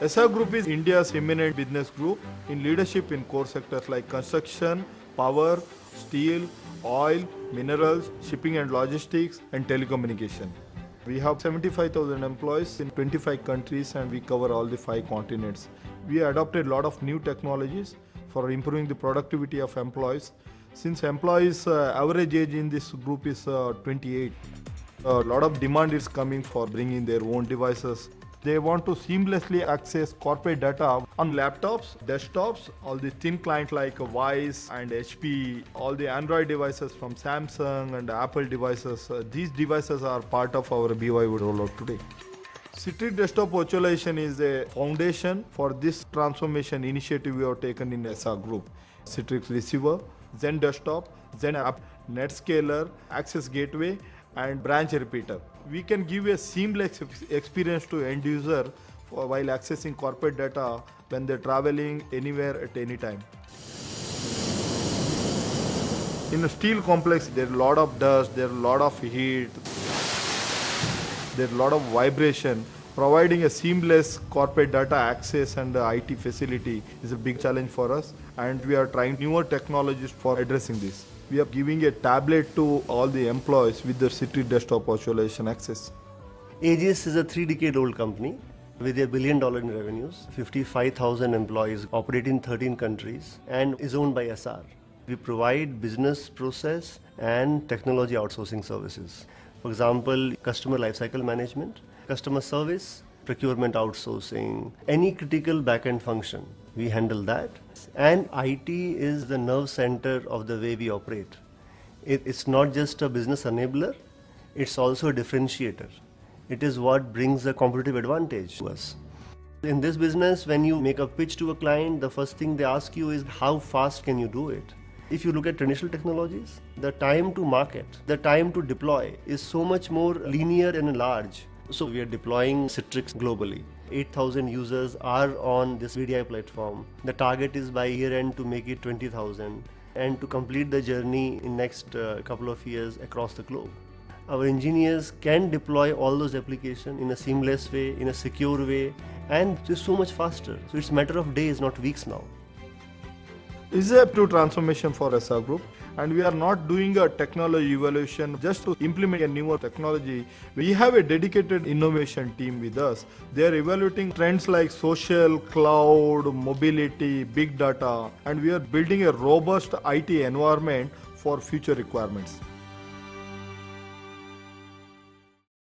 SR Group is India's eminent business group in leadership in core sectors like construction, power, steel, oil, minerals, shipping and logistics, and telecommunication. We have 75,000 employees in 25 countries and we cover all the 5 continents. We adopted a lot of new technologies for improving the productivity of employees. Since employees' average age in this group is 28, a lot of demand is coming for bringing their own devices. They want to seamlessly access corporate data on laptops, desktops, all the thin clients like Vice and HP, all the Android devices from Samsung and Apple devices. These devices are part of our BYO rollout today. Citrix Desktop Virtualization is a foundation for this transformation initiative we have taken in SR Group. Citrix Receiver, Zen Desktop, Zen App, NetScaler, Access Gateway, and Branch Repeater. We can give a seamless experience to end user while accessing corporate data when they're traveling anywhere at any time. In a steel complex, there's a lot of dust, there's a lot of heat, there's a lot of vibration. Providing a seamless corporate data access and IT facility is a big challenge for us, and we are trying newer technologies for addressing this. We are giving a tablet to all the employees with the Citrix Desktop Virtualization access. Aegis is a 3-decade-old company with $1 billion in revenues, 55,000 employees, operate in 13 countries, and is owned by SR. We provide business process and technology outsourcing services. For example, customer lifecycle management, customer service, procurement outsourcing, any critical back-end function, we handle that. And IT is the nerve center of the way we operate. It's not just a business enabler, it's also a differentiator. It is what brings a competitive advantage to us. In this business, when you make a pitch to a client, the first thing they ask you is how fast can you do it? If you look at traditional technologies, the time to market, the time to deploy is so much more linear and large. So we are deploying Citrix globally. 8,000 users are on this VDI platform. The target is by year end to make it 20,000 and to complete the journey in next couple of years across the globe. Our engineers can deploy all those applications in a seamless way, in a secure way, and just so much faster. So it's a matter of days, not weeks now. This is a true transformation for SR Group, and we are not doing a technology evaluation just to implement a newer technology. We have a dedicated innovation team with us. They are evaluating trends like social, cloud, mobility, big data, and we are building a robust IT environment for future requirements.